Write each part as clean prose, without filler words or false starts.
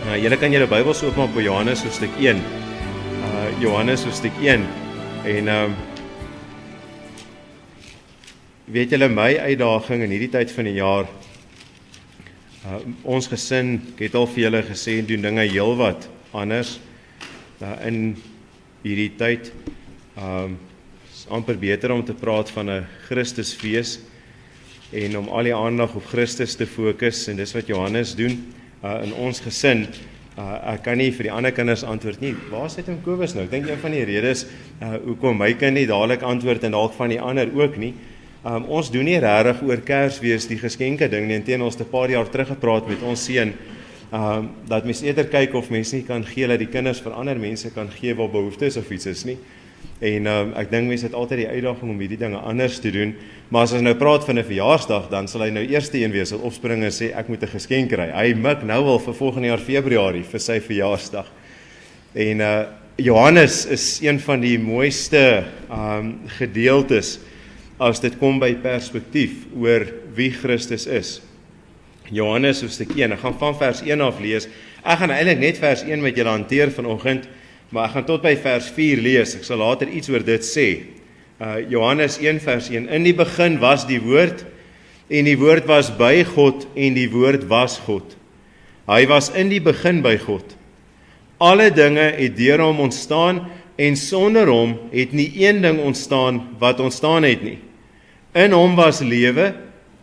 Nou, julle kan julle Bybels oopmaak by Johannes hoofstuk 1. Johannes hoofstuk 1. En weet julle, my uitdaging in hierdie tyd van die jaar, ons gesin, ek het al vir julle gesê, doen dinge heelwat anders in hierdie tyd. Is amper beter om te praat van 'n Christusfees en om al die aandag op Christus te fokus, en dis wat Johannes doen in ons gesin. Ek kan nie vir die ander kinders antwoord nie. Waar sit hom Kobus nou? Ek dink een van die redes hoekom my kind nie dadelik antwoord en dalk van die ander ook nie. Ons doen nie regtig oor Kersfees die geskenke ding nie. Inteendeel, ons het 'n paar jaar terug gepraat met ons seun dat mens eerder kyk of mens nie kan gee dat die kinders vir ander mense kan gee waar behoeftes of iets is nie. En ek dink mense het altyd die uitdaging om hierdie dinge anders te doen, maar as ons nou praat van 'n verjaarsdag, dan sal hy nou eerste een wees wat opspring en sê ek moet 'n geskenk kry. Hy mik nou al vir volgende jaar Februarie vir sy verjaarsdag. En Johannes is een van die mooiste gedeeltes as dit kom by perspektief oor wie Christus is. Johannes hoofstuk 1, ek gaan van vers 1 af lees. Ek gaan eintlik net vers 1 met julle hanteer vanoggend, maar ek gaan tot by vers 4 lees. Ek sal later iets oor dit sê. Johannes 1 vers 1. In die begin was die woord, en die woord was by God, en die woord was God. Hy was in die begin by God. Alle dinge het deur hom ontstaan, en sonder hom het nie een ding ontstaan wat ontstaan het nie. In hom was lewe,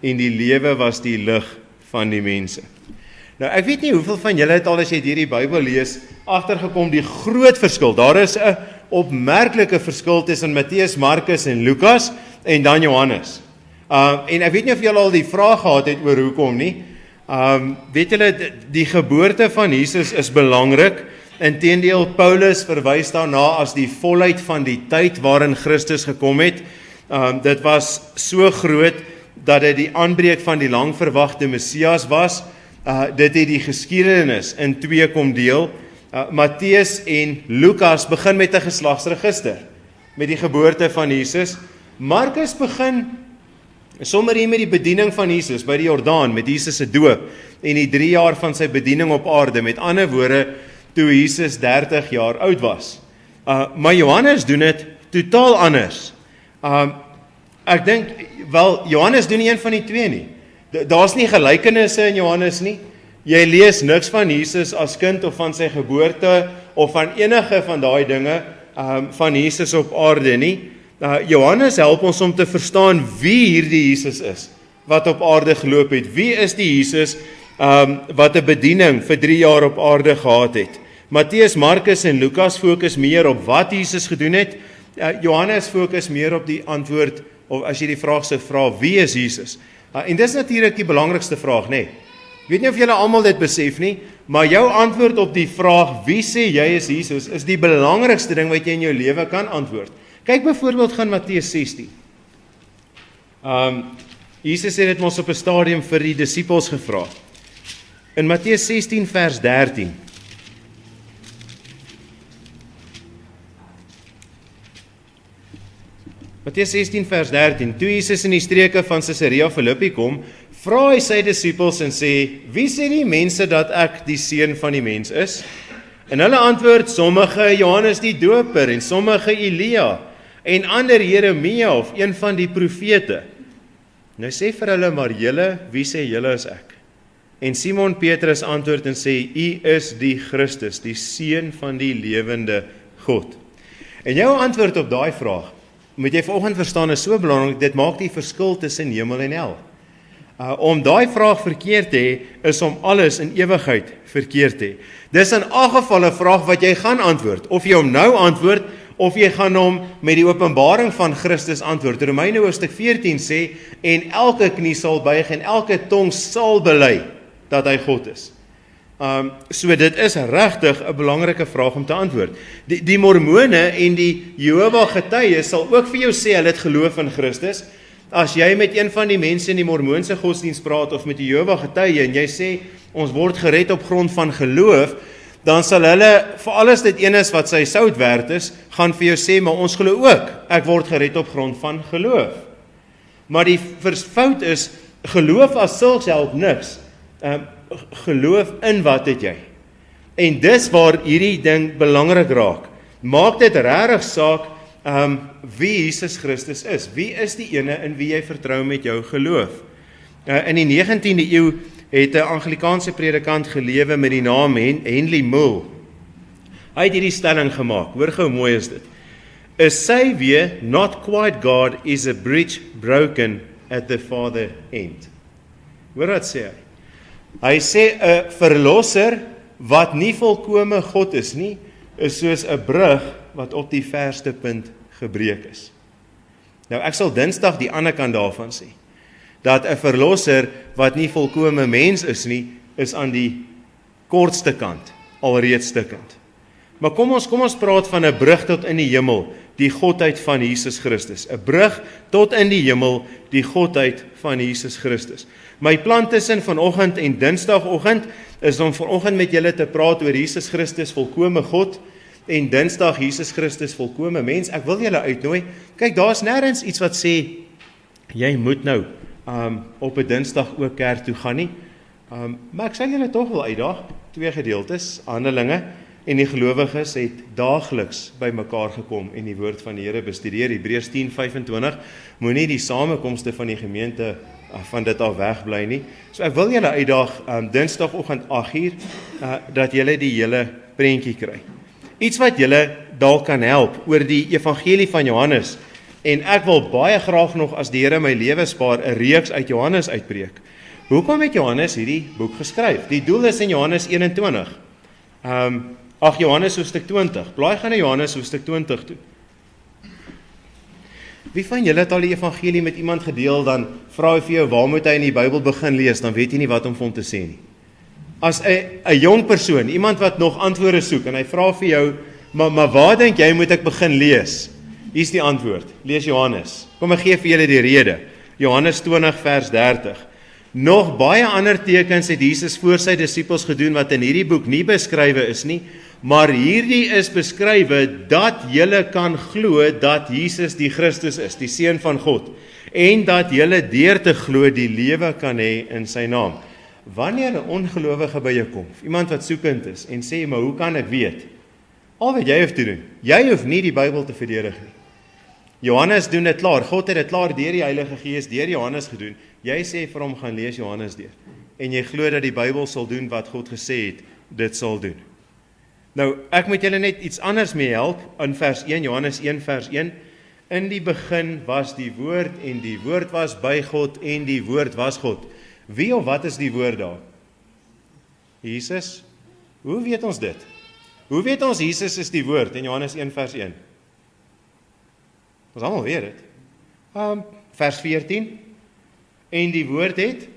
en die lewe was die lig van die mense. Nou, ek weet nie hoeveel van julle het al as jy hierdie Bybel lees, agtergekom die groot verskil. Daar is 'n opmerklike verskil tussen Matteus, Markus en Lukas en dan Johannes. En ek weet nie of julle al die vraag gehad het oor hoekom nie. Weet julle, die geboorte van Jesus is belangrik. Inteendeel, Paulus verwys daarna as die volheid van die tyd waarin Christus gekom het. Dit was so groot dat dit die aanbreek van die lang verwagte Messias was. Dit het die geskiedenis in 2 kom deel. Matteus en Lukas begin met 'n geslagsregister, met die geboorte van Jesus. Markus begin sommer hier met die bediening van Jesus by die Jordaan, met Jesus se doop en die 3 jaar van sy bediening op aarde. Met ander woorde, toe Jesus 30 jaar oud was. Maar Johannes doen dit totaal anders. Ek dink, wel, Johannes doen nie een van die twee nie. Daar's nie gelykenisse in Johannes nie. Jy lees niks van Jesus as kind of van sy geboorte of van enige van daai dinge van Jesus op aarde nie. Johannes help ons om te verstaan wie hierdie Jesus is wat op aarde geloop het. Wie is die Jesus wat 'n bediening vir 3 jaar op aarde gehad het? Matteus, Markus en Lukas fokus meer op wat Jesus gedoen het. Johannes fokus meer op die antwoord, of as jy die vraag sou vra, wie is Jesus? En dis natuurlik die belangrikste vraag, nê? Ek weet nie of julle almal dit besef nie, maar jou antwoord op die vraag, wie sê jy is Jesus, is die belangrikste ding wat jy in jou lewe kan antwoord. Kyk byvoorbeeld gaan Matteus 16. Jesus het dit mos op 'n stadium vir die disippels gevra. In Matteus 16 vers 13. Matteus 16 vers 13. Toe Jesus in die streke van Caesarea Philippi kom, vra hy sy disippels en sê, wie sê die mense dat ek die seun van die mens is? En hulle antwoord, sommige Johannes die Doper, en sommige Elia, en ander Jeremia of een van die profete. Nou sê vir hulle, maar julle, wie sê julle is ek? En Simon Petrus antwoord en sê, u is die Christus, die seun van die lewende God. En jou antwoord op daai vraag, moet jy vanoggend verstaan, is so belangrik, dit maak die verskil tussen hemel en hel. Om daai vraag verkeerd te hê, is om alles in ewigheid verkeerd te hê. Dis in elk geval 'n vraag wat jy gaan antwoord, of jy hom nou antwoord, of jy gaan hom met die openbaring van Christus antwoord. Romeine hoofstuk 14 sê, en elke knie sal buig en elke tong sal bely dat hy God is. So dit is regtig 'n belangrike vraag om te antwoord. Die Mormone en die Jehova getuies sal ook vir jou sê hulle het geloof in Christus. As jy met een van die mense in die Mormoonse godsdiens praat of met die Jehova getuie en jy sê ons word gered op grond van geloof, dan sal hulle, vir alles dit een is wat sy sout werd is, gaan vir jou sê, maar ons glo ook, ek word gered op grond van geloof. Maar die fout is, geloof as sulks help niks. Geloof in wat het jy? En dis waar hierdie ding belangrik raak. Maak dit regtig saak wie Jesus Christus is. Wie is die ene in wie jy vertrou met jou geloof? In die 19de eeu het 'n Anglikaanse predikant gelewe met die naam Henry Moule. Hy het hierdie stelling gemaak. Hoor gou hoe mooi is dit. A Saviour not quite God is a bridge broken at the farther end. Hoor wat sê hy? Hy sê 'n verlosser wat nie volkome God is nie, is soos 'n brug wat op die verste punt gebreek is. Nou ek sal Dinsdag die ander kant daarvan sê, dat 'n verlosser wat nie volkome mens is nie, is aan die kortste kant, alreeds stikkend. Maar kom ons praat van 'n brug tot in die hemel, die godheid van Jesus Christus. 'n Brug tot in die hemel, die godheid van Jesus Christus. My plan tussen vanoggend en Dinsdagoggend is om vanoggend met julle te praat oor Jesus Christus volkome God en Dinsdag Jesus Christus volkome mens. Ek wil julle uitnooi. Kyk, daar's nêrens iets wat sê jy moet nou op 'n Dinsdag ook kerk toe gaan nie. Maar ek sal julle tog wil uitdaag. 2 gedeeltes, Handelinge en die gelowiges het daagliks by mekaar gekom en die woord van die Here bestudeer. Hebreërs 10:25. Moenie die samekomste van die gemeente van dit af wegbly nie. So ek wil julle uitdaag Dinsdagoggend 8uur dat julle die hele prentjie kry. Iets wat julle dalk kan help oor die evangelie van Johannes. En ek wil baie graag nog as die Here my lewe spaar 'n reeks uit Johannes uitbreek. Hoekom het Johannes hierdie boek geskryf? Die doel is in Johannes 21. Johannes hoofstuk 20. Blaai gaan na Johannes hoofstuk 20 toe. Wie van julle het al die evangelie met iemand gedeel, dan vra hy vir jou, waar moet hy in die Bybel begin lees, dan weet jy nie wat om vir hom te sê nie. As 'n jong persoon, iemand wat nog antwoorde soek, en hy vra vir jou, maar waar dink jy moet ek begin lees? Hier is die antwoord, lees Johannes. Kom ek gee vir julle die rede. Johannes 20 vers 30. Nog baie ander tekens het Jesus voor sy disippels gedoen wat in hierdie boek nie beskrywe is nie, maar hierdie is beskrywe dat julle kan glo dat Jesus die Christus is, die Seun van God, en dat julle deur te glo die lewe kan hê in sy naam. Wanneer 'n ongelowige by jou kom, iemand wat soekend is en sê, maar hoe kan ek weet? Al wat jy hoef te doen, jy hoef nie die Bybel te verdedig nie. Johannes doen dit klaar, God het dit klaar deur die Heilige Gees, deur Johannes gedoen. Jy sê vir hom, gaan lees Johannes deur. En jy glo dat die Bybel sal doen wat God gesê het, dit sal doen. Nou, ek moet julle net iets anders mee help, in vers 1, Johannes 1 vers 1, in die begin was die woord, en die woord was by God, en die woord was God. Wie of wat is die woord daar? Jesus? Hoe weet ons dit? Hoe weet ons Jesus is die woord, in Johannes 1 vers 1? Ons almal weet dit. Vers 14, en die woord het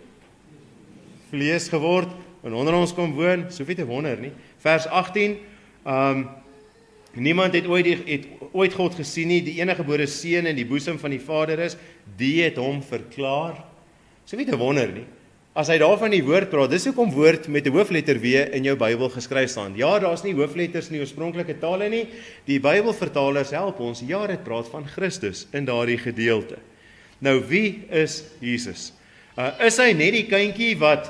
vlees geword, en onder ons kom woon, so weet te wonder nie. Vers 18, niemand het ooit God gesien nie, die enige gebore seun in die boesem van die Vader is, die het hom verklaar. So weet te wonder nie. As hy daarvan die woord praat, dis hoekom woord met 'n hoofletter W in jou Bybel geskryf staan. Ja, daar's nie hoofletters in die oorspronklike tale nie. Die Bybelvertalers help ons. Ja, dit praat van Christus in daardie gedeelte. Nou, wie is Jesus? Is hy net die kindjie wat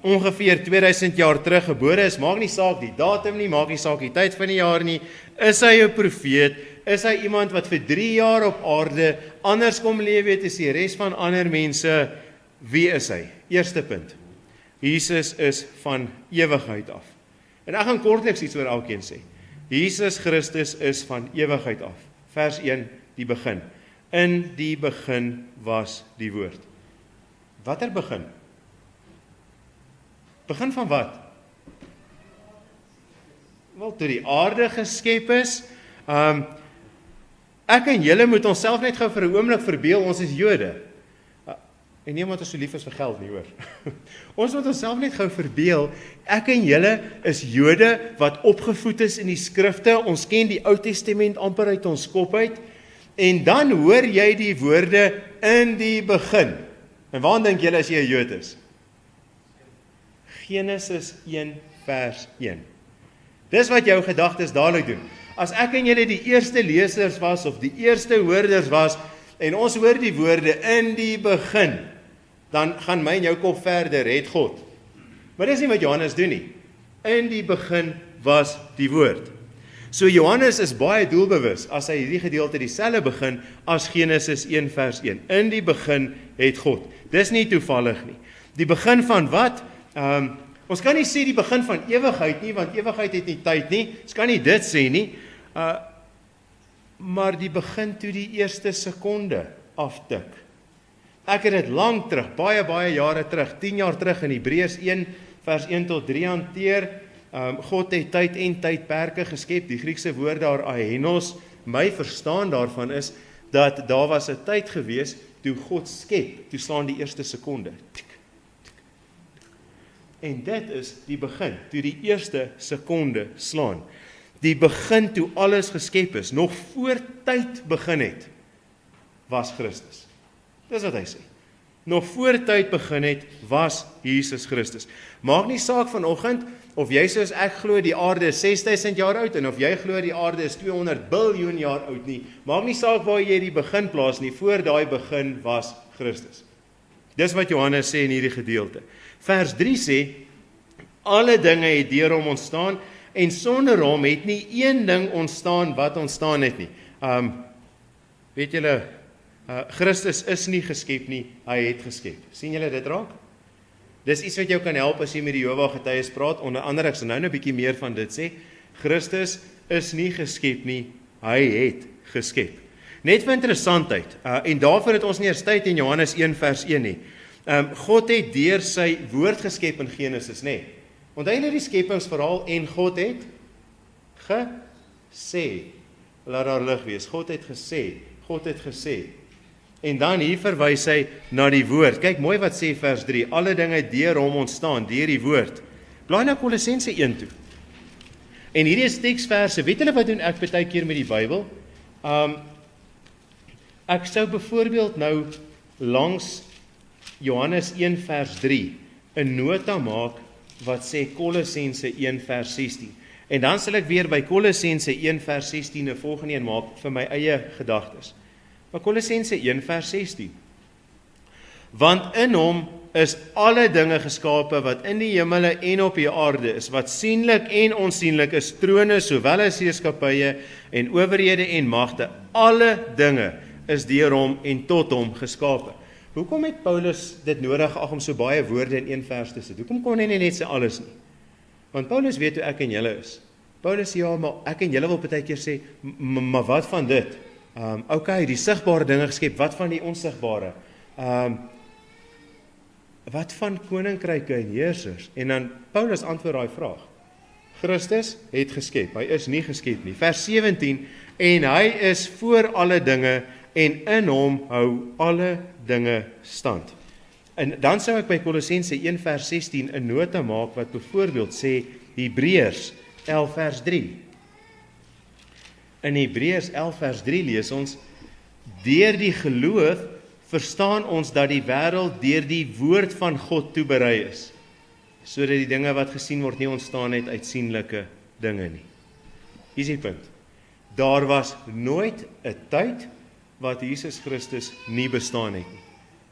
ongeveer 2000 jaar terug gebore is? Maak nie saak die datum nie, maak nie saak die tyd van die jaar nie. Is hy 'n profeet? Is hy iemand wat vir 3 jaar op aarde anders kom lewe het as die res van ander mense? Wie is hy? Eerste punt. Jesus is van ewigheid af. En ek gaan kortliks iets oor elkeen sê. Jesus Christus is van ewigheid af. Vers 1, die begin. In die begin was die woord. Watter begin? Begin van wat? Wel, toe die aarde geskep is. Ek en julle moet onsself net gou vir 'n oomblik verbeel, ons is Jode. En nie omdat ons so lief is vir geld nie, hoor. Ons moet onsself net gou verbeel, ek en julle is Jode wat opgevoed is in die skrifte, ons ken die Ou Testament amper uit ons kop uit, en dan hoor jy die woorde in die begin. En waar dink julle as jy 'n Jood is? Genesis 1 vers 1. Dis wat jou gedagtes dadelik doen. As ek en julle die eerste lesers was, of die eerste hoorders was, en ons hoor die woorde in die begin, dan gaan my en jou kop verder, het God. Maar dis nie wat Johannes doen nie. In die begin was die woord. So Johannes is baie doelbewus as hy hierdie gedeelte dieselfde begin as Genesis 1 vers 1. In die begin het God. Dis nie toevallig nie. Die begin van wat? Ons kan nie sê die begin van ewigheid nie, want ewigheid het nie tyd nie. Ons kan nie dit sê nie. Maar die begin toe die eerste sekonde aftik. Ek het dit lank terug, baie jare terug, 10 jaar terug in Hebreërs 1 vers 1 tot 3 hanteer. God het tyd en tydperke geskep. Die Griekse woord daar aihenos, my verstaan daarvan is dat daar was 'n tyd gewees toe God skep, toe slaan die eerste sekonde. En dit is die begin, toe die eerste sekonde slaan. Die begin toe alles geskep is, nog voor tyd begin het, was Christus. Dis wat hy sê. Nog voor tyd begin het, was Jesus Christus. Maak nie saak vanoggend of jy soos ek glo die aarde is 6000 jaar oud en of jy glo die aarde is 200 biljoen jaar oud nie. Maak nie saak waar jy die begin plaas nie, voor daai begin was Christus. Dis wat Johannes sê in hierdie gedeelte. Vers 3 sê, alle dinge het deur hom ontstaan en sonder hom het nie een ding ontstaan wat ontstaan het nie. Weet julle, Christus is nie geskep nie, hy het geskep. Sien julle dit raak? Dis iets wat jou kan help as jy met die Jehova getuies praat, onder andere, ek sal nou 'n bietjie meer van dit sê, Christus is nie geskep nie, hy het geskep. Net vir interessantheid, en daarvoor het ons nie eers tyd in Johannes 1 vers 1 nie. God het deur sy woord geskep in Genesis, nê? Onthou julle die skepingsverhaal en God het gesê, laat daar lig wees, God het gesê, en dan hier verwys hy na die woord. Kyk mooi wat sê vers 3, alle dinge deur hom ontstaan, deur die woord. Blaai na Kolossense 1 toe. En hierdie is teksverse, weet julle wat doen ek baie keer met die Bybel? Ek sou byvoorbeeld nou langs Johannes 1 vers 3 'n nota maak wat sê Kolossense 1 vers 16. En dan sal ek weer by Kolossense 1 vers 16 'n volgende een maak vir my eie gedagtes. Maar Kolossense 1 vers 16. Want in hom is alle dinge geskape wat in die hemele en op die aarde is, wat sienlik en onsienlik is, trone sowel as heerskappye en owerhede en magte. Alle dinge is deur hom en tot hom geskape. Hoekom het Paulus dit nodig om so baie woorde in een vers te sit? Hoekom kon hy nie net sê alles nie? Want Paulus weet hoe ek en julle is. Paulus sê ja, maar ek en julle wil baie keer sê, maar wat van dit? Okay, die sigbare dinge geskep, wat van die onsigbare? Wat van koninkryke en heersers? En dan Paulus antwoord daai vraag. Christus het geskep, hy is nie geskep nie. Vers 17, en hy is voor alle dinge en in hom hou alle dinge stand. En dan sou ek by Kolossense 1 vers 16 'n nota maak wat byvoorbeeld sê Hebreërs 11 vers 3. In Hebreërs 11 vers 3 lees ons, deur die geloof verstaan ons dat die wêreld deur die woord van God toeberei is, sodat die dinge wat gesien word nie ontstaan het uit sienlike dinge nie. Hier is die punt. Daar was nooit 'n tyd wat Jesus Christus nie bestaan het nie.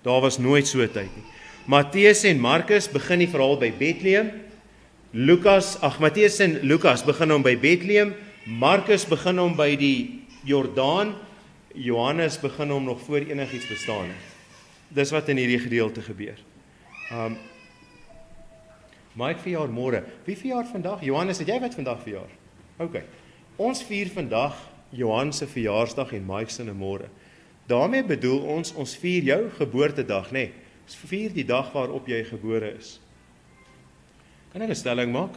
Daar was nooit so 'n tyd nie. Matteus en Markus begin die verhaal by Bethlehem. Matteus en Lukas begin hom by Bethlehem. Markus begin hom by die Jordaan. Johannes begin hom nog voor enigiets bestaan het. Dis wat in hierdie gedeelte gebeur. Mike verjaar môre. Wie verjaar vandag? Johannes, het jy wat vandag verjaar? OK. Ons vier vandag Johan se verjaarsdag en Mike se môre. Daarmee bedoel ons vier jou geboortedag, nê? Ons vier die dag waarop jy gebore is. Kan ek 'n stelling maak?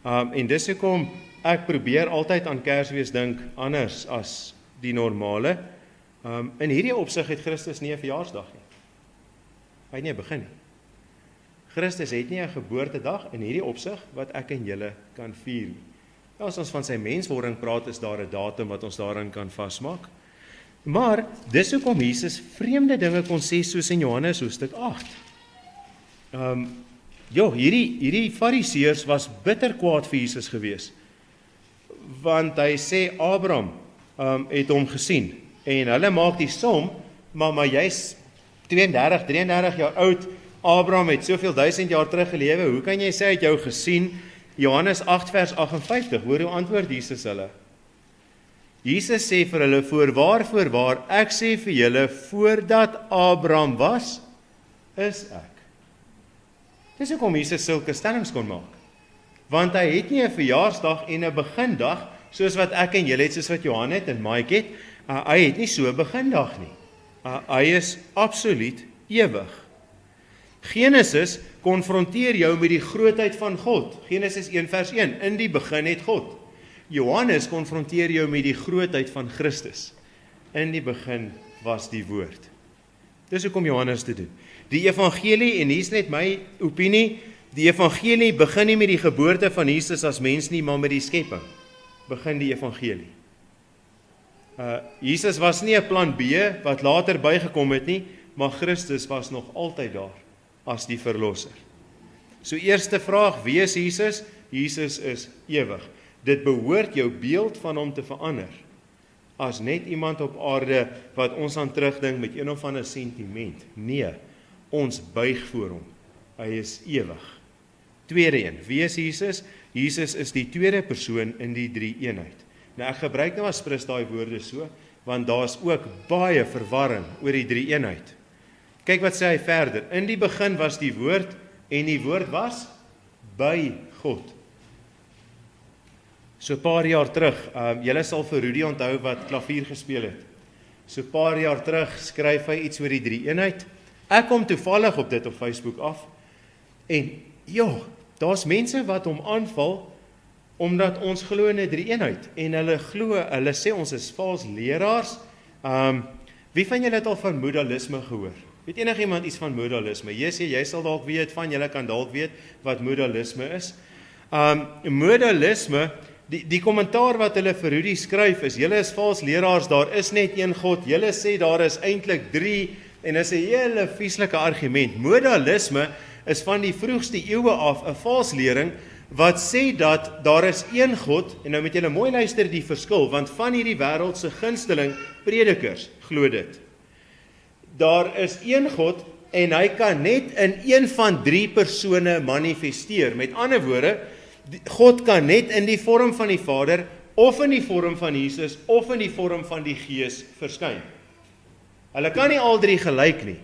En dis hoekom ek probeer altyd aan Kersfees dink anders as die normale. In hierdie opsig het Christus nie 'n verjaarsdag nie. Hy het nie begin nie. Christus het nie 'n geboortedag in hierdie opsig wat ek en julle kan vier nie. As ons van sy menswording praat, is daar 'n datum wat ons daarin kan vasmaak. Maar dis hoekom Jesus vreemde dinge kon sê soos in Johannes hoofstuk 8. Hierdie Fariseërs was bitter kwaad vir Jesus gewees. Want hy sê Abraham het hom gesien en hulle maak die som, maar jy's 32, 33 jaar oud. Abraham het soveel 1000 jaar terug gelewe. Hoe kan jy sê hy het jou gesien? Johannes 8 vers 58, hoor hoe antwoord Jesus hulle. Jesus sê vir hulle, voorwaar, ek sê vir julle, voordat Abraham was, is ek. Dis hoekom Jesus sulke stellings kon maak. Want hy het nie 'n verjaarsdag en 'n begindag, soos wat ek en julle het, soos wat Johan het en Mike het. Hy het nie so 'n begindag nie. Hy is absoluut ewig. Genesis konfronteer jou met die grootheid van God. Genesis 1 vers 1, in die begin het God. Johannes konfronteer jou met die grootheid van Christus. In die begin was die woord. Dis hoekom Johannes dit doen. Die evangelie, en hier's net my opinie, die evangelie begin nie met die geboorte van Jesus as mens nie, maar met die skepping. Begin die evangelie. Jesus was nie 'n plan B wat later bygekom het nie, maar Christus was nog altyd daar as die verlosser. So eerste vraag, wie is Jesus? Jesus is ewig. Dit behoort jou beeld van hom te verander. As net iemand op aarde wat ons aan terugdink met een of ander sentiment. Nee, ons buig voor hom. Hy is ewig. Tweede een, wie is Jesus? Jesus is die tweede persoon in die drie eenheid. Nou ek gebruik nou as prins daai woorde so, want daar's ook baie verwarring oor die drie eenheid. Kyk wat sê hy verder. In die begin was die woord en die woord was by God. So 'n paar jaar terug, julle sal vir Rudy onthou wat klavier gespeel het. So 'n paar jaar terug skryf hy iets oor die drie eenheid. Ek kom toevallig op dit op Facebook af. En daar's mense wat hom aanval omdat ons glo in 'n drie eenheid en hulle sê ons is vals leraars. Wie van julle het al van modalisme gehoor? Weet enigiemand iets van modalisme? Jy sal dalk weet van, julle kan dalk weet wat modalisme is. Modalisme, die kommentaar wat hulle vir Rudy skryf is, julle is vals leraars, daar is net een God, julle sê daar is eintlik drie, en dis 'n hele vieslike argument. Modalisme is van die vroegste eeue af 'n valslering wat sê dat daar is een God, en nou moet julle mooi luister die verskil, want van hierdie wêreld se gunsteling predikers glo dit. Daar is een God en hy kan net in een van drie persone manifesteer. Met ander woorde, God kan net in die vorm van die Vader, of in die vorm van Jesus, of in die vorm van die Gees verskyn. Hulle kan nie al drie gelyk nie.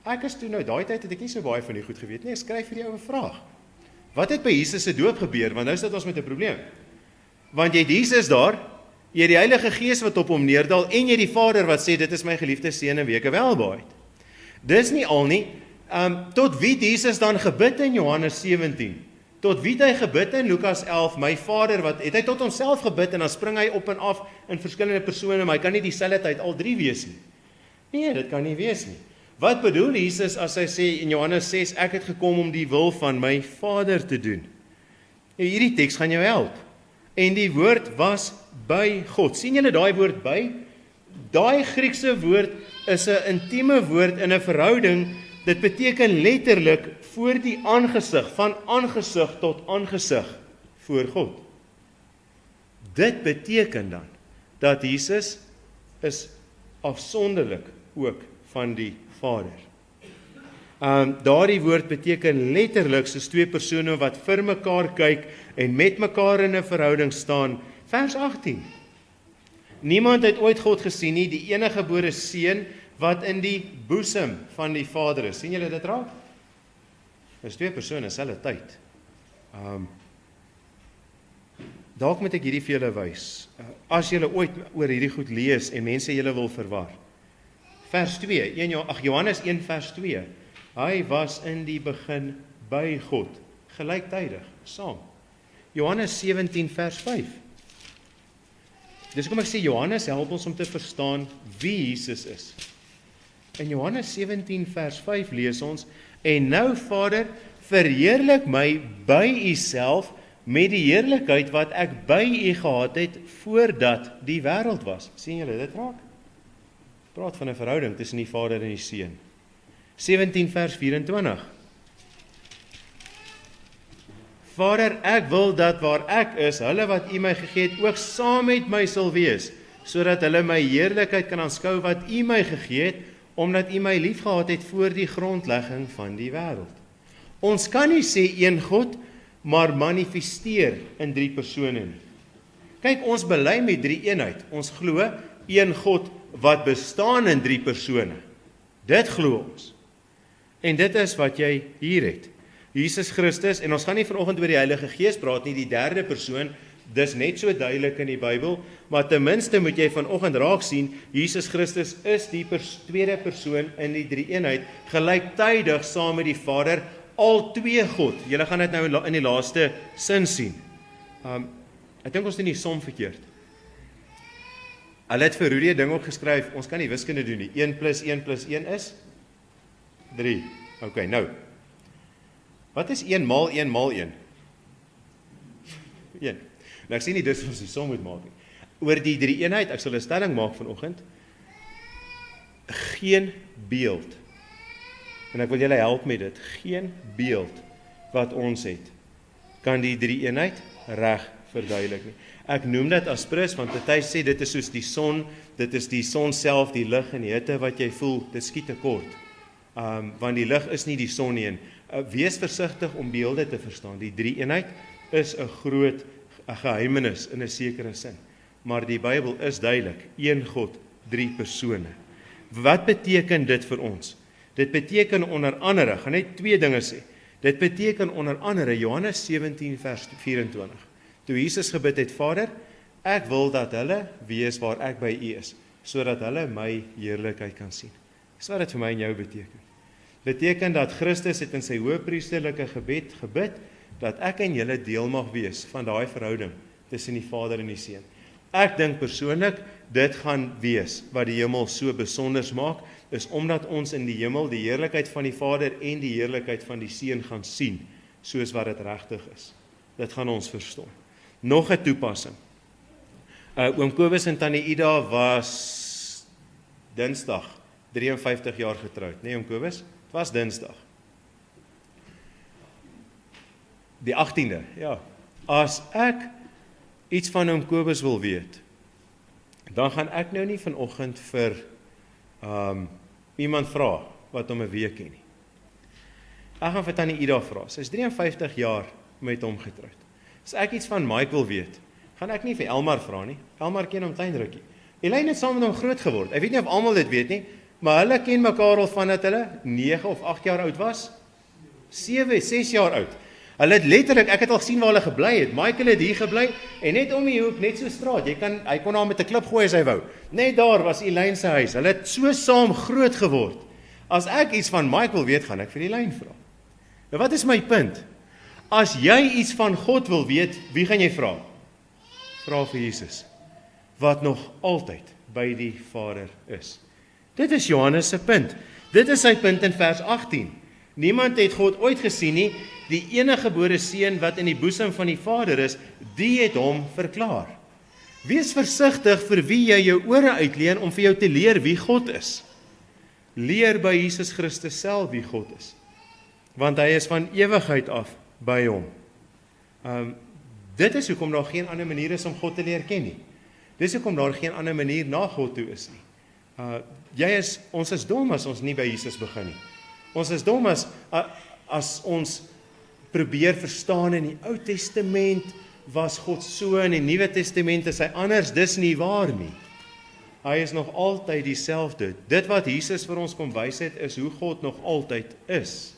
Ek is toe nou, daai tyd het ek nie so baie van die goed geweet nie, ek skryf vir die ou 'n vraag. Wat het by Jesus se doop gebeur? Want nou sit ons met 'n probleem. Want jy het Jesus daar, jy het die Heilige Gees wat op hom neerdal, en jy het die Vader wat sê, dit is my geliefde seun en wie ek welbehaag. Dis nie al nie, tot wie het Jesus dan gebid in Johannes 17? Tot wie het hy gebid in Lukas 11? My Vader, het hy tot homself gebid, en dan spring hy op en af in verskillende persone, maar hy kan nie dieselfde tyd al drie wees nie. Nee, dit kan nie wees nie. Wat bedoel Jesus as hy sê in Johannes 6, ek het gekom om die wil van my Vader te doen? Hierdie teks gaan jou help. En die woord was by God. Sien julle daai woord by? Daai Griekse woord is 'n intieme woord in 'n verhouding. Dit beteken letterlik voor die aangesig, van aangesig tot aangesig voor God. Dit beteken dan dat Jesus is afsonderlik ook van die Vader. Daardie woord beteken letterlik soos twee persone wat vir mekaar kyk en met mekaar in 'n verhouding staan. Vers 18. Niemand het ooit God gesien nie, die enige gebore seun wat in die boesem van die Vader is. Sien julle dit raak? Dis twee persone selfde tyd. Dalk moet ek hierdie vir julle wys. As julle ooit oor hierdie goed lees en mense julle wil verwar. Vers 2, Johannes 1 vers 2. Hy was in die begin by God, gelyktydig, saam. Johannes 17 vers 5. Dis kom ek sê, Johannes help ons om te verstaan wie Jesus is. In Johannes 17 vers 5 lees ons, en nou Vader, verheerlik my by u self met die heerlikheid wat ek by u gehad het voordat die wêreld was. Sien julle dit raak? Praat van 'n verhouding tussen die Vader en die Seun. 17 vers 24. Vader, ek wil dat waar ek is, hulle wat u my gegee het, ook saam met my sal wees, sodat hulle my heerlikheid kan aanskou wat u my gegee het, omdat u my liefgehad het voor die grondlegging van die wêreld. Ons kan nie sê een God, maar manifesteer in 3 persone nie. Kyk, ons bely met 3 eenheid. Ons glo een God wat bestaan in 3 persone. Dit glo ons. En dit is wat jy hier het. Jesus Christus, en ons gaan nie vanoggend oor die Heilige Gees praat nie, die 3de persoon, dis net so duidelik in die Bybel, maar ten minste moet jy vanoggend raak sien, Jesus Christus is die 2de persoon in die 3 eenheid, gelyktydig saam met die Vader, al 2 God. Julle gaan dit nou in die laaste sin sien. Ek dink ons doen die som verkeerd. Hulle het vir Rudy 'n ding ook geskryf, ons kan nie wiskunde doen nie. 1 + 1 + 1 is 3. OK, nou. Wat is 1 × 1 × 1? 1. Nou ek sien nie dis ons die som moet maak nie. Oor die 3 eenheid, ek sal 'n stelling maak vanoggend. Geen beeld. En ek wil julle help met dit. Geen beeld wat ons het kan die 3 eenheid reg verduidelik nie. Ek noem dit as prins, want party sê dit is soos die son, dit is die son self, die lig en die hitte wat jy voel, dit skiet te kort. Want die lig is nie die son nie. Wees versigtig om beelde te verstaan. Die 3 eenheid is 'n groot geheimenis in 'n sekere sin. Maar die Bybel is duidelik, een God, 3 persone. Wat beteken dit vir ons? Dit beteken onder andere, gaan net 2 dinge sê. Dit beteken onder andere Johannes 17 vers 24. Toe Jesus gebid het, Vader, ek wil dat hulle wees waar ek by U is, sodat hulle my heerlikheid kan sien. Dis wat dit vir my en jou beteken. Beteken dat Christus het in sy hoëpriesterlike gebed gebid, dat ek en julle deel mag wees van daai verhouding tussen die Vader en die Seun. Ek dink persoonlik, dit gaan wees wat die hemel so besonders maak, is omdat ons in die hemel die heerlikheid van die Vader en die heerlikheid van die Seun gaan sien, soos wat dit regtig is. Dit gaan ons verstaan. Nog 'n toepassing. Oom Kobus en Tannie Ida was Dinsdag 53 jaar getroud, nee oom Kobus? Dit was Dinsdag. Die 18de, ja. As ek iets van oom Kobus wil weet, dan gaan ek nou nie vanoggend vir iemand vra wat hom 'n week ken nie. Ek gaan vir Tannie Ida vra. Sy is 53 jaar met hom getroud. As ek iets van Mike wil weet, gaan ek nie vir Elmar vra nie. Elmar ken hom klein rukkie. Elaine het saam met hom groot geword. Ek weet nie of almal dit weet nie, maar hulle ken mekaar al vandat hulle 9 of 8 jaar oud was. 7, 6 jaar oud. Hulle het letterlik, ek het al gesien waar hulle gebly het. Michael het hier gebly en net om die hoek, net so straat. Hy kon daar met 'n klip gooi as hy wou. Net daar was Elaine se huis. Hulle het so saam groot geword. As ek iets van Michael weet, gaan ek vir Elaine vra. Nou wat is my punt? As jy iets van God wil weet, wie gaan jy vra? Vra vir Jesus, wat nog altyd by die Vader is. Dit is Johannes se punt. Dit is sy punt in vers 18. Niemand het God ooit gesien nie, die enige gebore seun wat in die boesem van die Vader is, die het hom verklaar. Wees versigtig vir wie jy jou ore uitleen om vir jou te leer wie God is. Leer by Jesus Christus self wie God is, want hy is van ewigheid af by hom. Dit is hoekom daar geen ander manier is om God te leer ken nie. Dis hoekom daar geen ander manier na God toe is nie. Ons is dom as ons nie by Jesus begin nie. Ons is dom as ons probeer verstaan in die Ou Testament was God so, in die Nuwe Testament is hy anders, dis nie waar nie. Hy is nog altyd dieselfde. Dit wat Jesus vir ons kom wys het, is hoe God nog altyd is.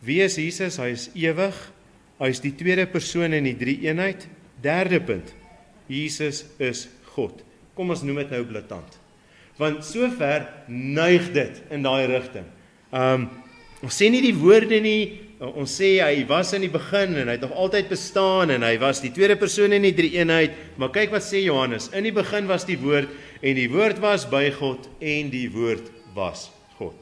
Wie is Jesus? Hy is ewig. Hy is die 2de persoon in die 3 eenheid. 3de punt. Jesus is God. Kom ons noem dit nou blaatant. Want sover neig dit in daai rigting. Ons sê nie die woorde nie, ons sê hy was in die begin en hy het nog altyd bestaan en hy was die 2de persoon in die 3 eenheid, maar kyk wat sê Johannes, in die begin was die woord en die woord was by God en die woord was God.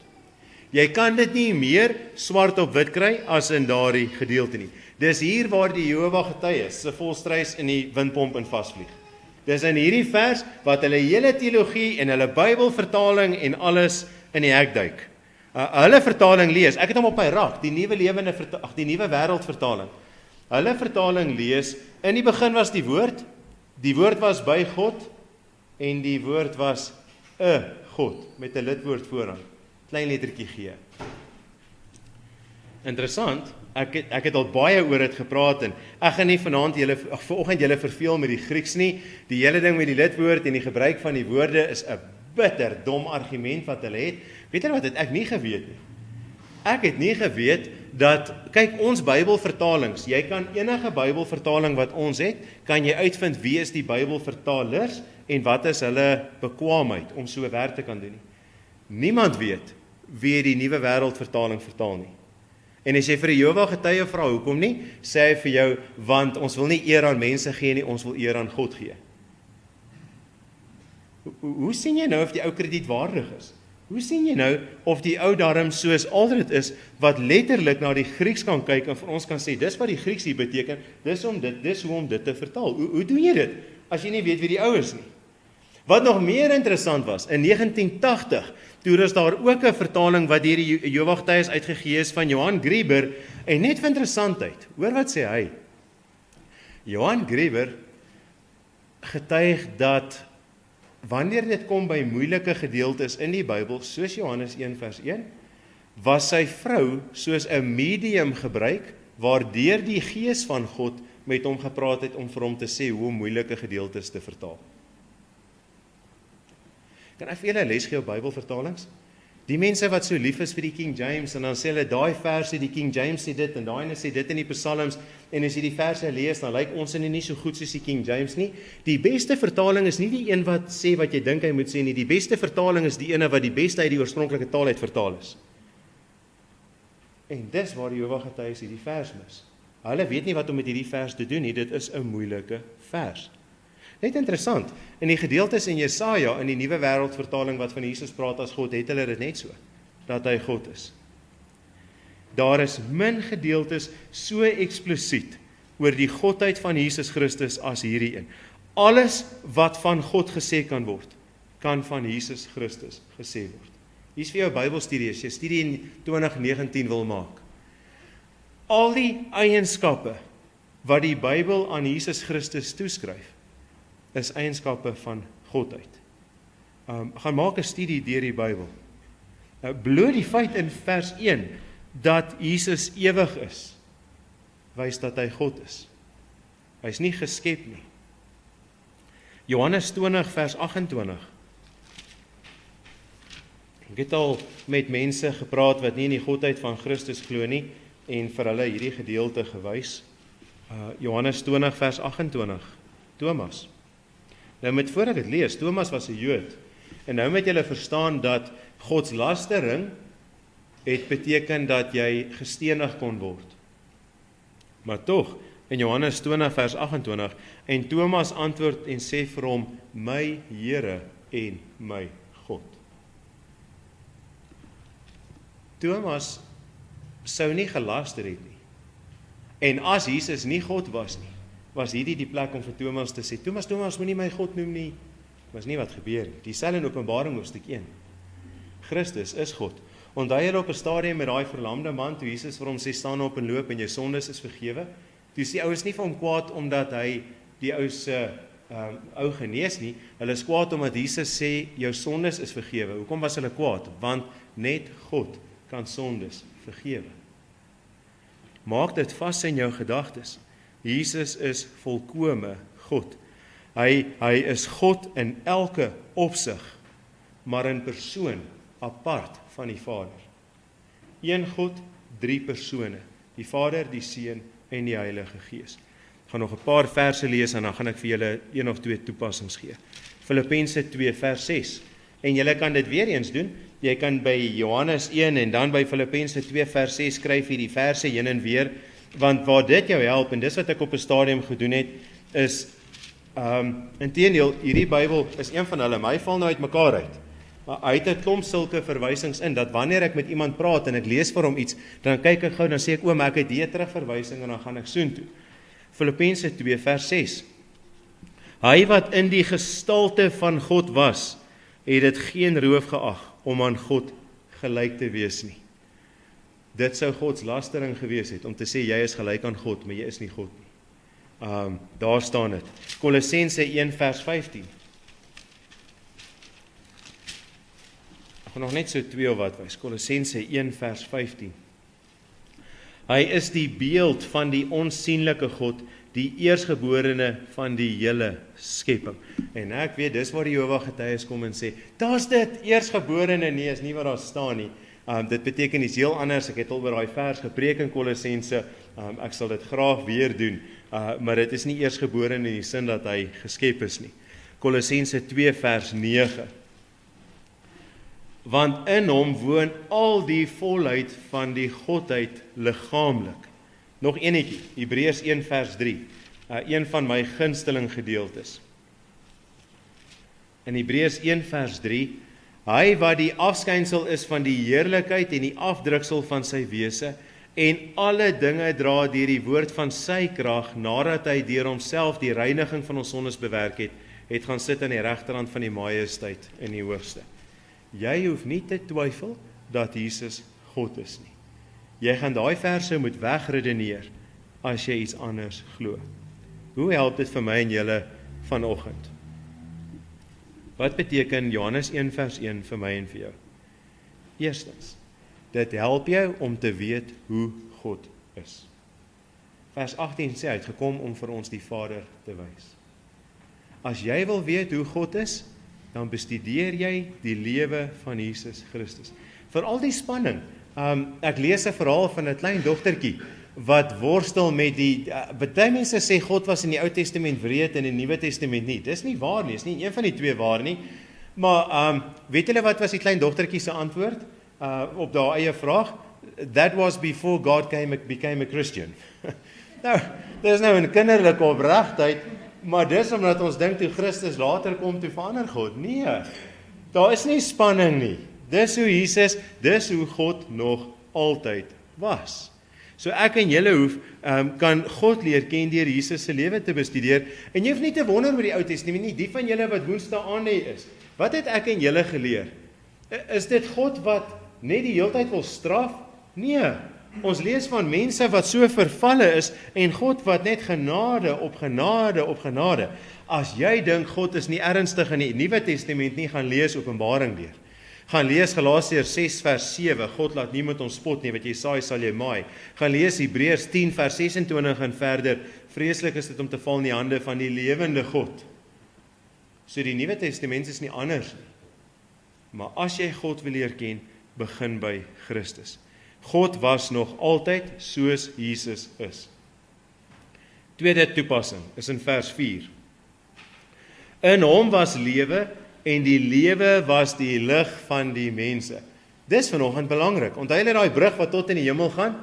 Jy kan dit nie meer swart op wit kry as in daardie gedeelte nie. Dis hier waar die Jehova getuies se volstruis in die windpomp in vasvlieg. Dis in hierdie vers wat hulle hele teologie en hulle Bybelvertaling en alles in die hek duik. Hulle vertaling lees, ek het hom op my rak, die nuwe nuwe wêreldvertaling. Hulle vertaling lees, in die begin was die woord was by God en die woord was 'n God met 'n lidwoord vooraan. Klein lettertjie G. Interessant. Ek het al baie oor dit gepraat en ek gaan nie vanoggend julle verveel met die Grieks nie. Die hele ding met die lidwoord en die gebruik van die woorde is 'n bitter dom argument wat hulle het. Weet jy wat het ek nie geweet nie? Ek het nie geweet dat, kyk, ons Bybelvertalings, jy kan enige Bybelvertaling wat ons het, kan jy uitvind wie is die Bybelvertalers en wat is hulle bekwaamheid om so werk te kan doen nie. Niemand weet wie die Nuwe Wêreldvertaling vertaal nie. En as jy vir die Jehova getuie vra, hoekom nie, sê hy vir jou, want ons wil nie eer aan mense gee nie, ons wil eer aan God gee. Hoe sien jy nou of die ou kredietwaardig is? Hoe sien jy nou of die ou darm soos Aldred is, wat letterlik na die Grieks kan kyk en vir ons kan sê, dis wat die Grieks hier beteken, dis hoe om dit te vertaal. Hoe doen jy dit, as jy nie weet wie die ou is nie? Wat nog meer interessant was, in 1980, toe is daar ook 'n vertaling wat deur die Jehova Getuies uitgegee is van Johan Grieber, en net vir interessantheid, hoor wat sê hy? Johan Grieber getuig dat wanneer dit kom by moeilike gedeeltes in die Bybel, soos Johannes 1 vers 1, was sy vrou soos 'n medium gebruik, waardeur die Gees van God met hom gepraat het om vir hom te sê hoe om moeilike gedeeltes te vertaal. Kan ek vir julle 'n les gee op Bybelvertalings? Die mense wat so lief is vir die King James, en dan sê hulle, daai verse, die King James sê dit, en daai ene sê dit in die Psalms, en as jy die verse lees, dan lyk ons nie so goed soos die King James nie. Die beste vertaling is nie die een wat sê wat jy dink hy moet sê nie, die beste vertaling is die ene wat die beste uit die oorspronklike taal uit vertaal is. En dis waar die Jehova Getuies hierdie vers mis. Hulle weet nie wat om met hierdie vers te doen nie, dit is 'n moeilike vers. Net interessant, in die gedeeltes in Jesaja, in die Nuwe Wêreldvertaling wat van Jesus praat as God, het hulle dit net so, dat hy God is. Daar is min gedeeltes so eksplisiet oor die godheid van Jesus Christus as hierdie een. Alles wat van God gesê kan word, kan van Jesus Christus gesê word. Hier is vir jou Bybelstudie, as jy studie in 2019 wil maak. Al die eienskappe wat die Bybel aan Jesus Christus toeskryf, is eienskappe van Godheid. Gaan maak 'n studie deur die Bybel. Bloot die feit in vers 1 dat Jesus ewig is, wys dat hy God is. Hy is nie geskep nie. Johannes 20 vers 28. Ek het al met mense gepraat wat nie in die godheid van Christus glo nie, en vir hulle hierdie gedeelte gewys. Johannes 20 vers 28. Thomas. Nou met voor ek dit lees, Thomas was 'n Jood, en nou moet julle verstaan dat godslastering het beteken dat jy gestenig kon word. Maar tog, in Johannes 20 vers 28, en Thomas antwoord en sê vir hom, my Here en my God. Thomas sou nie gelaster het nie. En as Jesus nie God was nie, was hierdie die plek om vir Thomas te sê, Thomas, moenie my God noem nie. Was nie wat gebeur nie. Dieselfde in Openbaring hoofstuk 1. Christus is God. Onthou jy op 'n stadium met daai verlamde man, toe Jesus vir hom sê, staan op en loop en jou sondes is vergewe? Toe is die ouens nie vir hom kwaad omdat hy die ou se ou genees nie. Hulle is kwaad omdat Jesus sê, jou sondes is vergewe. Hoekom was hulle kwaad? Want net God kan sondes vergewe. Maak dit vas in jou gedagtes. Jesus is volkome God. Hy is God in elke opsig, maar in persoon apart van die Vader. Een God, 3 persone, die Vader, die Seun en die Heilige Gees. Ek gaan nog 'n paar verse lees en dan gaan ek vir julle 1 of 2 toepassings gee. Filippense 2 vers 6. En julle kan dit weer eens doen. Jy kan by Johannes 1 en dan by Filippense 2 vers 6 skryf hierdie verse heen en weer, want waar dit jou help, en dis wat ek op 'n stadium gedoen het, is inteendeel, hierdie Bybel is een van hulle, maar hy val nou uit mekaar uit. Maar hy het 'n klomp sulke verwysings in, dat wanneer ek met iemand praat en ek lees vir hom iets, dan kyk ek gou, dan sê ek, maar ek het hier terugverwysing en dan gaan ek soontoe. Filippense 2 vers 6. Hy wat in die gestalte van God was, het dit geen roof geag om aan God gelyk te wees nie. Dit sou godslastering gewees het, om te sê, jy is gelyk aan God, maar jy is nie God nie. Daar staan dit. Kolossense 1 vers 15. Ek gaan nog net so 2 of wat wys. Kolossense 1 vers 15. Hy is die beeld van die onsigbare God, die eersgeborene van die hele skepping. En ek weet, dis waar die Jehova getuies kom en sê, daar's dit, eersgeborene, nee, is nie wat daar staan nie. Dit beteken iets heel anders. Ek het al oor daai vers gepreek in Kolossense, ek sal dit graag weer doen, maar dit is nie eersgeborene in die sin dat hy geskep is nie. Kolossense 2 vers 9. Want in hom woon al die volheid van die Godheid liggaamlik. Nog enetjie, Hebreërs 1 vers 3, een van my gunsteling gedeeltes. In Hebreërs 1 vers 3, hy wat die afskynsel is van die heerlikheid en die afdruksel van sy wese, en alle dinge dra deur die woord van sy krag, nadat hy deur homself die reiniging van ons sondes bewerk het gaan sit aan die regterhand van die majesteit in die hoogste. Jy hoef nie te twyfel dat Jesus God is nie. Jy gaan daai verse moet wegredeneer as jy iets anders glo. Hoe help dit vir my en julle vanoggend? Wat beteken Johannes 1 vers 1 vir my en vir jou? Eerstens, dit help jou om te weet hoe God is. Vers 18 sê, hy het gekom om vir ons die Vader te wys. As jy wil weet hoe God is, dan bestudeer jy die lewe van Jesus Christus. Vir al die spanning, ek lees 'n verhaal van 'n klein dogtertjie, wat worstel met baie mense sê God was in die Ou Testament wreed en in die Nuwe Testament nie. Dis nie waar nie, is nie een van die twee waar nie. Maar weet julle wat was die klein dogtertjie se antwoord op haar eie vraag? That was before God became a Christian. Nou, dis nou 'n kinderlike opregtheid, maar dis omdat ons dink toe Christus later kom, toe verander God. Nee, daar is nie spanning nie. Dis hoe Jesus, dis hoe God nog altyd was. So ek en julle hoef, kan God leer ken deur Jesus se lewe te bestudeer, en jy hoef nie te wonder oor die Ou Testament nie, die van julle wat woensdae aande is. Wat het ek en julle geleer? Is dit God wat net die heeltyd wil straf? Nee, ons lees van mense wat so vervalle is, en God wat net genade op genade op genade. As jy dink God is nie ernstig in die Nuwe Testament nie, gaan lees Openbaring deur. Gaan lees Galasiërs 6 vers 7, God laat niemand ons spot nie, wat jy saai sal jy maai. Gaan lees Hebreërs 10 vers 26 en verder, vreeslik is dit om te val in die hande van die lewende God. So die Nuwe Testament is nie anders nie. Maar as jy God wil leer ken, begin by Christus. God was nog altyd soos Jesus is. Tweede toepassing is in vers 4. In hom was lewe, en die lewe was die lig van die mense. Dis vanoggend belangrik. Onthou julle daai brug wat tot in die hemel gaan?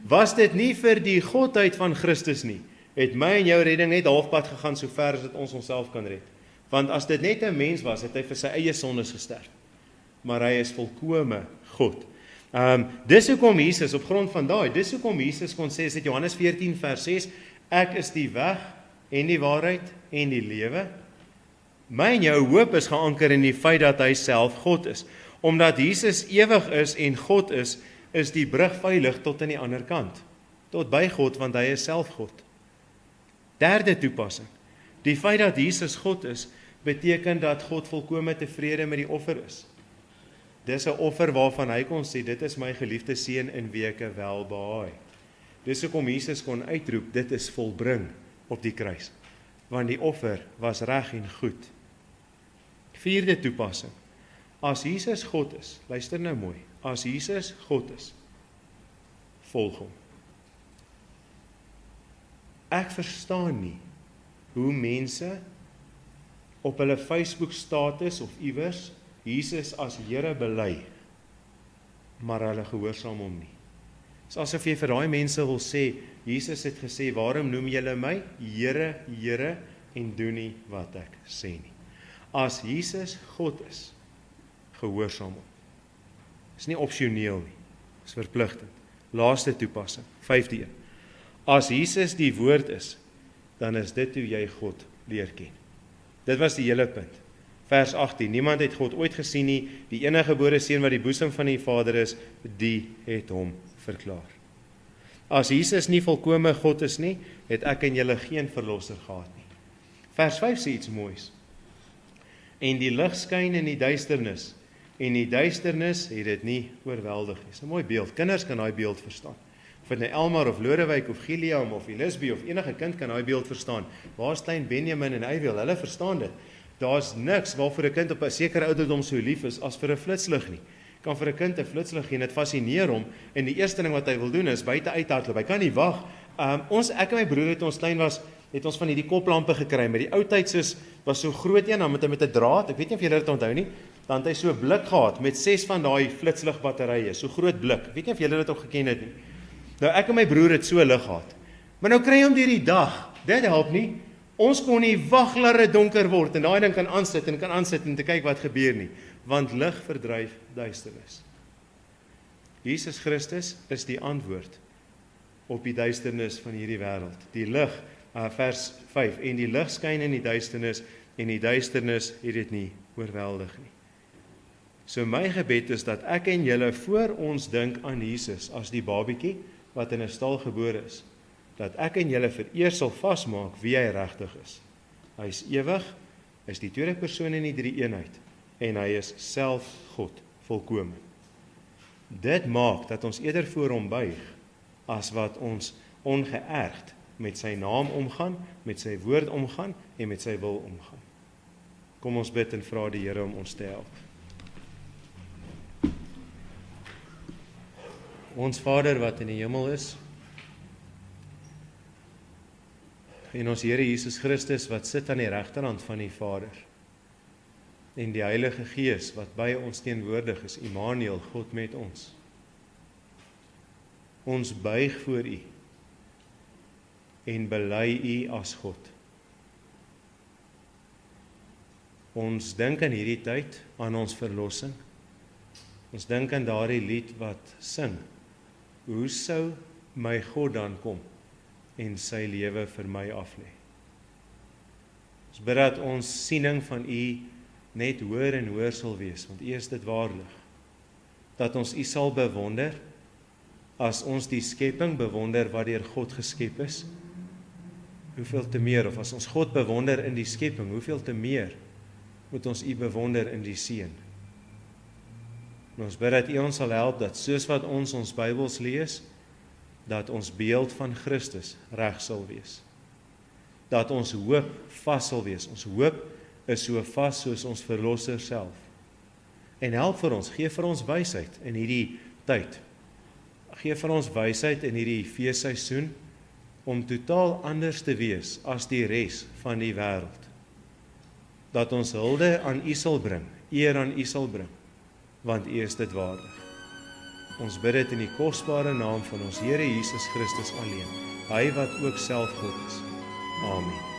Was dit nie vir die godheid van Christus nie? Het my en jou redding net halfpad gegaan so ver as dit ons onsself kan red. Want as dit net 'n mens was, het hy vir sy eie sondes gesterf. Maar hy is volkome God. Dis hoekom Jesus op grond van daai, dis hoekom Jesus kon sê, dit Johannes 14 vers 6, ek is die weg en die waarheid en die lewe. My en jou hoop is geanker in die feit dat hy self God is. Omdat Jesus ewig is en God is die brug veilig tot aan die ander kant. Tot by God, want hy is self God. Derde toepassing. Die feit dat Jesus God is, beteken dat God volkome tevrede met die offer is. Dis 'n offer waarvan hy kon sê, dit is my geliefde seun in wie ek welbehaag. Dis hoekom Jesus kon uitroep, dit is volbring op die kruis. Want die offer was reg en goed. Vierde toepassing. As Jesus God is, luister nou mooi, as Jesus God is, volg hom. Ek verstaan nie hoe mense op hulle Facebook status of iewers Jesus as Here bely, maar hulle gehoorsaam hom nie. Dit is asof jy vir daai mense wil sê, Jesus het gesê, waarom noem julle my Here, Here, en doen nie wat ek sê nie. As Jesus God is, gehoorsaam hom. Is nie opsioneel nie, is verpligtend. Laaste toepassing, 5de een. As Jesus die woord is, dan is dit hoe jy God leer ken. Dit was die hele punt. Vers 18, niemand het God ooit gesien nie, die enige gebore seun wat die boesem van die Vader is, die het hom verklaar. As Jesus nie volkome God is nie, het ek en julle geen verlosser gehad nie. Vers 5 sê iets moois. En die lig skyn in die duisternis, en die duisternis het dit nie oorweldig nie. Dis 'n mooi beeld, kinders kan daai beeld verstaan. Of dit nou Elmar of Lodewijk of Gilliam of Elisabeth of enige kind kan daai beeld verstaan. Waar is klein Benjamin en Eywiel? Hulle verstaan dit. Daar's niks waarvoor 'n kind op 'n sekere ouderdom so lief is as vir 'n flitslig nie. Kan vir 'n kind 'n flitslig gee en dit fascineer hom en die eerste ding wat hy wil doen is buite uithardloop. Hy kan nie wag. Ek en my broer het ons klein was, het ons van hierdie koplampe gekry, maar die ou tyd was so groot een, dan moet hy met 'n draad, ek weet nie of julle dit onthou nie, dan het hy so 'n blik gehad met 6 van daai flitsligbatterye, so groot blik. Ek weet nie of julle dit ook geken het nie. Nou ek en my broer het so 'n lig gehad. Maar nou kry hom deur die dag. Dit help nie. Ons kon nie wag laat dit donker word en daai ding kan aansit en te kyk wat gebeur nie, want lig verdryf duisternis. Jesus Christus is die antwoord op die duisternis van hierdie wêreld. Die lig, vers 5, en die lig skyn in die duisternis en die duisternis het dit nie oorweldig nie. So my gebed is dat ek en julle voor ons dink aan Jesus as die babietjie wat in 'n stal gebore is, dat ek en julle vereers sal vasmaak wie hy regtig is. Hy is ewig, hy is die tweede persoon in die drie-eenheid en hy is self God, volkome. Dit maak dat ons eerder voor hom buig as wat ons ongeërgd met sy naam omgaan, met sy woord omgaan en met sy wil omgaan. Kom ons bid en vra die Here om ons te help. Ons Vader wat in die hemel is, en ons Here Jesus Christus wat sit aan die regterhand van die Vader, en die Heilige Gees wat by ons teenwoordig is, Immanuel, God met ons. Ons buig voor U en bely U as God. Ons dink in hierdie tyd aan ons verlossing. Ons dink aan daardie lied wat sing, hoe sou my God dan kom en sy lewe vir my aflê. Ons bid dat ons siening van U net hoër en hoër sal wees, want U is dit waardig. Dat ons U sal bewonder, as ons die skepping bewonder wat deur God geskep is, hoeveel te meer, of as ons God bewonder in die skepping, hoeveel te meer moet ons U bewonder in die Seun. En ons bid dat U ons sal help, dat soos wat ons Bybels lees, dat ons beeld van Christus reg sal wees. Dat ons hoop vas sal wees. Ons hoop is so vas soos ons Verlosser self. En help vir ons, gee vir ons wysheid in hierdie tyd. Gee vir ons wysheid in hierdie feesseisoen om totaal anders te wees as die res van die wêreld. Dat ons hulde aan U sal bring, eer aan U sal bring, want U is dit waardig. Ons bid dit in die kosbare naam van ons Here Jesus Christus alleen, hy wat ook self God is. Amen.